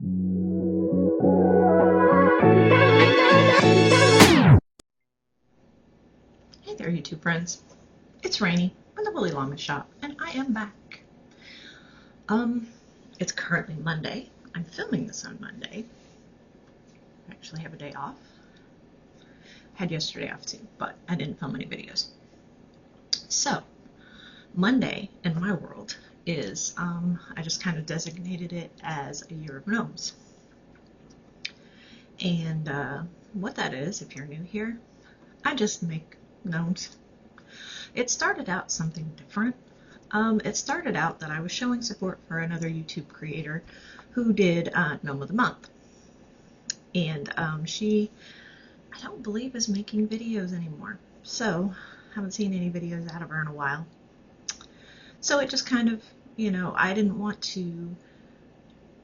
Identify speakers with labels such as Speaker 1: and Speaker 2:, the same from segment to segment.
Speaker 1: Hey there, YouTube friends. It's Ranee from the Woolly Llama Shop, and I am back. It's currently Monday. I'm filming this on Monday. I actually have a day off. I had yesterday off too, but I didn't film any videos. So, Monday in my world is, I just kind of designated it as a year of gnomes. And what that is, if you're new here, I just make gnomes. It started out something different. It started out that I was showing support for another YouTube creator who did Gnome of the Month. And she, I don't believe, is making videos anymore. So, haven't seen any videos out of her in a while. So it just kind of, I didn't want to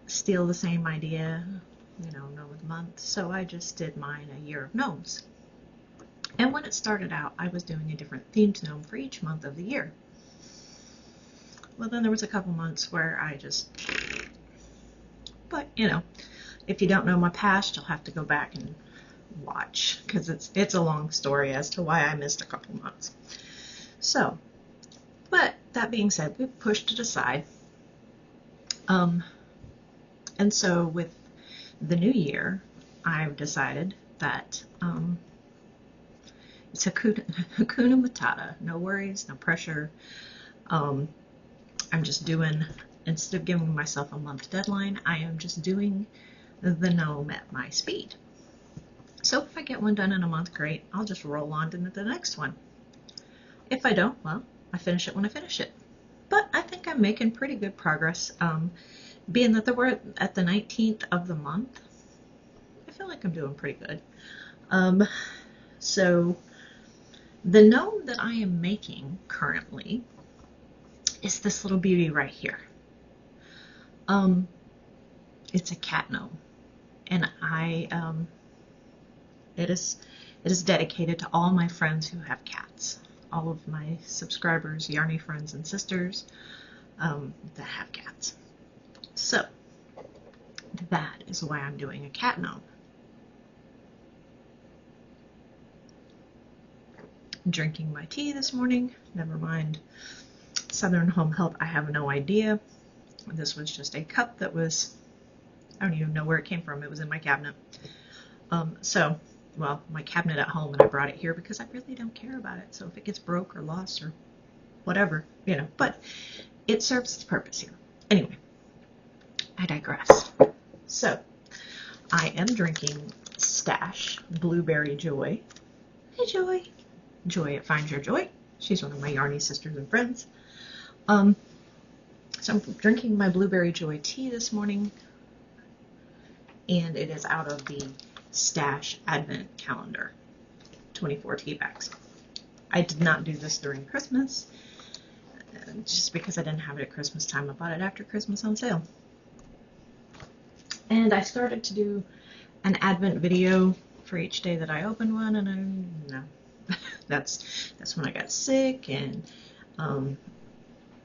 Speaker 1: steal the same idea, Gnome of the Month. So I just did mine a year of gnomes. And when it started out, I was doing a different themed gnome for each month of the year. Well, then there was a couple months where I just, but if you don't know my past, you'll have to go back and watch, because it's a long story as to why I missed a couple months. So, but that being said, we pushed it aside. And so with the new year, I've decided that it's Hakuna Matata. No worries, no pressure. I'm just doing, instead of giving myself a month deadline, I am just doing the gnome at my speed. So if I get one done in a month, great. I'll just roll on to the next one. If I don't, well, I finish it when I finish it. But I think I'm making pretty good progress. Being that we're at the 19th of the month, I feel like I'm doing pretty good. So the gnome that I am making currently is this little beauty right here. It's a cat gnome, and it is dedicated to all my friends who have cats, all of my subscribers, Yarny friends and sisters that have cats. So that is why I'm doing a cat gnome. I'm drinking my tea this morning. Never mind Southern Home Health, I have no idea. This was just a cup that was, I don't even know where it came from. It was in my cabinet. Well, my cabinet at home, and I brought it here because I really don't care about it. So if it gets broke or lost or whatever, but it serves its purpose here. Anyway, I digress. So I am drinking Stash Blueberry Joy. Hey, Joy. Joy at Find Your Joy. She's one of my Yarny sisters and friends. So I'm drinking my Blueberry Joy tea this morning, and it is out of the Stash Advent Calendar, 24 tea bags. I did not do this during Christmas, just because I didn't have it at Christmas time. I bought it after Christmas on sale. And I started to do an Advent video for each day that I opened one, and that's when I got sick and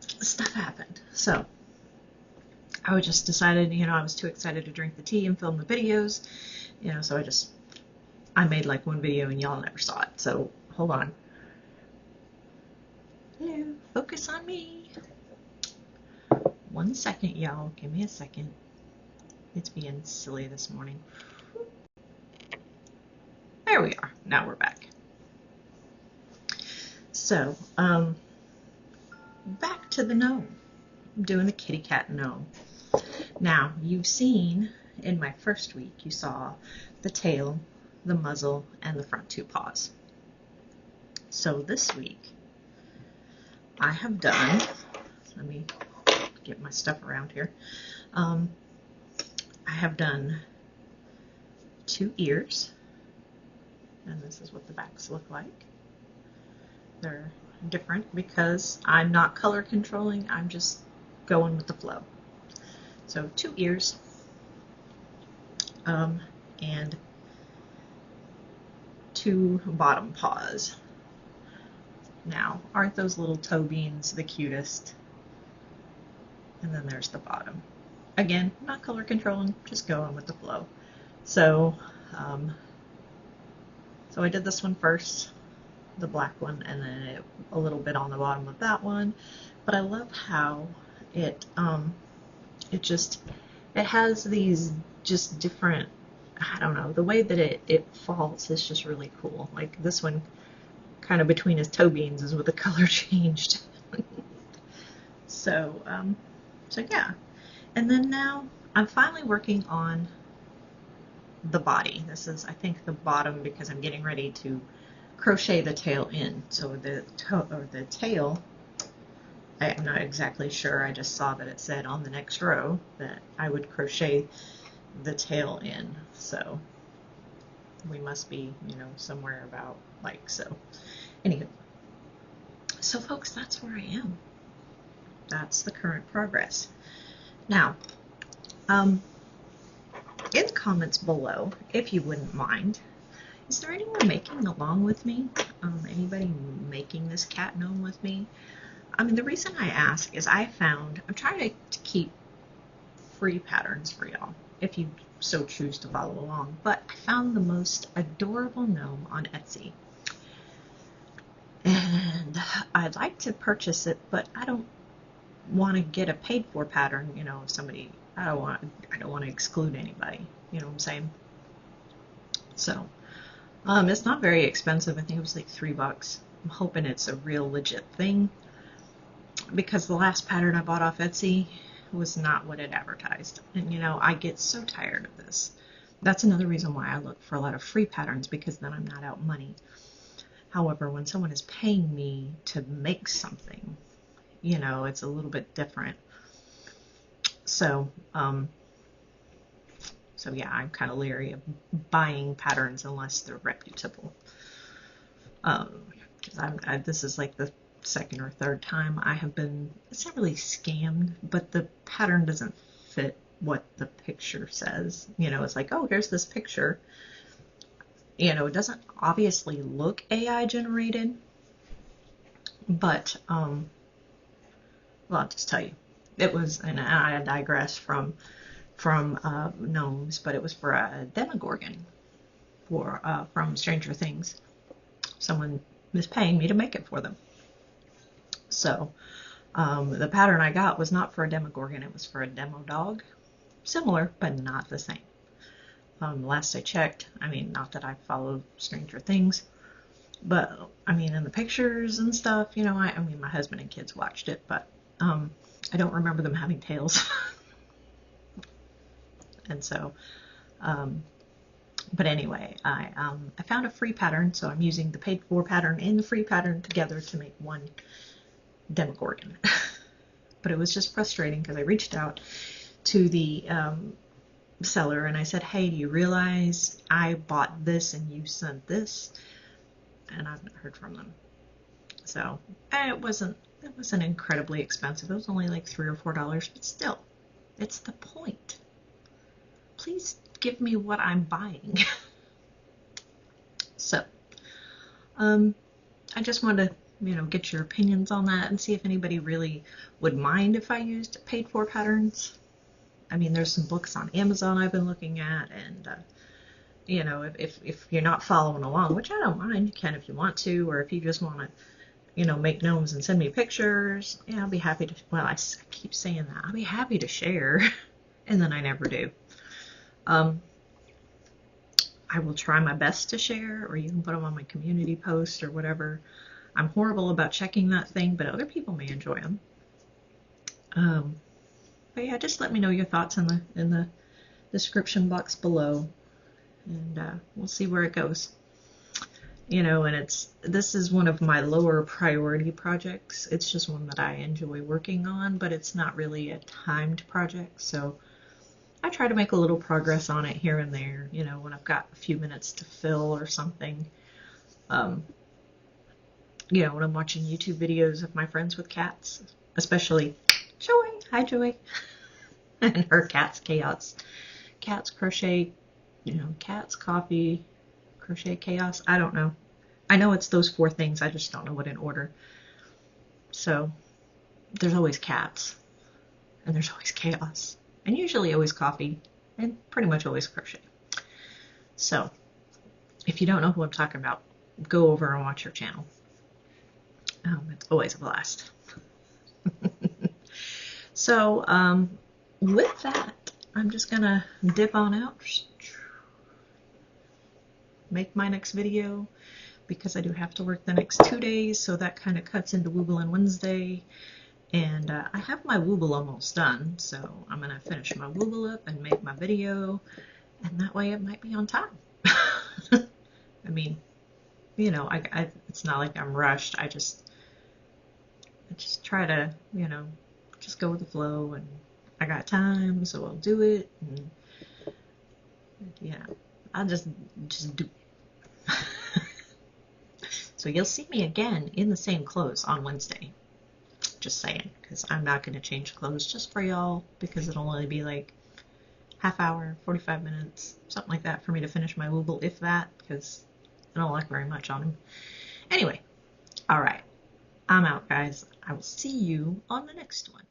Speaker 1: stuff happened. So I just decided, I was too excited to drink the tea and film the videos, so I made like one video and y'all never saw it. So hold on. Hello, focus on me. 1 second, y'all. Give me a second. It's being silly this morning. There we are. Now we're back. So, back to the gnome. I'm doing a kitty cat gnome. Now, you've seen in my first week, you saw the tail, the muzzle, and the front two paws. So this week, I have done, let me get my stuff around here. I have done 2 ears, and this is what the backs look like. They're different because I'm not color controlling, I'm just going with the flow. So 2 ears, and 2 bottom paws. Now, aren't those little toe beans the cutest? And then there's the bottom. again, not color controlling, just going with the flow. So, um, so I did this one first, the black one, and then a little bit on the bottom of that one. But I love how it it just it has these just different, I don't know, the way that it falls is just really cool. Like this one, kind of between his toe beans is what the color changed. So so yeah, and then now I'm finally working on the body. This is, I think, the bottom because I'm getting ready to crochet the tail in. So the tail, I'm not exactly sure. I just saw that it said on the next row that I would crochet the tail in. So we must be, you know, somewhere about like so. Anywho, so folks, that's where I am. That's the current progress. Now, in the comments below, if you wouldn't mind, is there anyone making along with me? Anybody making this cat gnome with me? I mean, the reason I ask is I'm trying to keep free patterns for y'all, if you so choose to follow along, but I found the most adorable gnome on Etsy. And I'd like to purchase it, but I don't want to get a paid for pattern, you know, somebody, I don't want to exclude anybody, you know what I'm saying? So, it's not very expensive. I think it was like $3. I'm hoping it's a real legit thing because the last pattern I bought off Etsy was not what it advertised. And you know, I get so tired of this. That's another reason why I look for a lot of free patterns, because then I'm not out money. However, when someone is paying me to make something, you know, it's a little bit different. So, so yeah, I'm kind of leery of buying patterns unless they're reputable. This is like the second or third time I have been, it's not really scammed, but the pattern doesn't fit what the picture says. You know, it's like, oh, here's this picture. You know, it doesn't obviously look AI generated, but, well, I'll just tell you, it was, and I digress from Gnomes, but it was for a Demogorgon from Stranger Things. Someone is paying me to make it for them. So the pattern I got was not for a Demogorgon, it was for a Demo Dog. Similar, but not the same. Last I checked, I mean, not that I follow Stranger Things, but I mean, in the pictures and stuff, you know, I mean, my husband and kids watched it, but I don't remember them having tails. And so, but anyway, I found a free pattern, so I'm using the paid for pattern and the free pattern together to make one Demogorgon. But it was just frustrating because I reached out to the seller and I said, hey, do you realize I bought this and you sent this? And I've not heard from them. So it wasn't incredibly expensive. It was only like $3 or $4, but still, it's the point. Please give me what I'm buying. So I just wanted to, you know, get your opinions on that and see if anybody really would mind if I used paid for patterns. I mean, there's some books on Amazon I've been looking at, and you know, if you're not following along, which I don't mind, you can if you want to, or if you just want to, you know, make gnomes and send me pictures, yeah, I'll be happy to. Well, I keep saying that I'll be happy to share, and then I never do. I will try my best to share, or you can put them on my community post or whatever. I'm horrible about checking that thing, but other people may enjoy them. But yeah, just let me know your thoughts in the description box below, and we'll see where it goes. You know, and this is one of my lower priority projects. It's just one that I enjoy working on, but it's not really a timed project, so I try to make a little progress on it here and there, you know, when I've got a few minutes to fill or something. You know, when I'm watching YouTube videos of my friends with cats, especially Joy. Hi, Joy. And her Cats Chaos. Cats Crochet, you know, Cats Coffee, Crochet Chaos. I don't know. I know it's those 4 things. I just don't know what in order. So there's always cats. And there's always chaos. and usually always coffee, and pretty much always crochet. So if you don't know who I'm talking about, go over and watch her channel. It's always a blast. So with that, I'm just gonna dip on out, make my next video, because I do have to work the next 2 days, so that kind of cuts into Wooblin' Wednesday. And I have my wooble almost done, so I'm gonna finish my wooble up and make my video, and that way it might be on time. I mean, you know, it's not like I'm rushed. I just try to, you know, just go with the flow, and I got time, so I'll do it. And yeah, I'll just do. So you'll see me again in the same clothes on Wednesday. Just saying, because I'm not going to change clothes just for y'all, because it'll only be like half hour, 45 minutes, something like that for me to finish my wooble, if that, because I don't like very much on him. Anyway, all right, I'm out, guys. I will see you on the next one.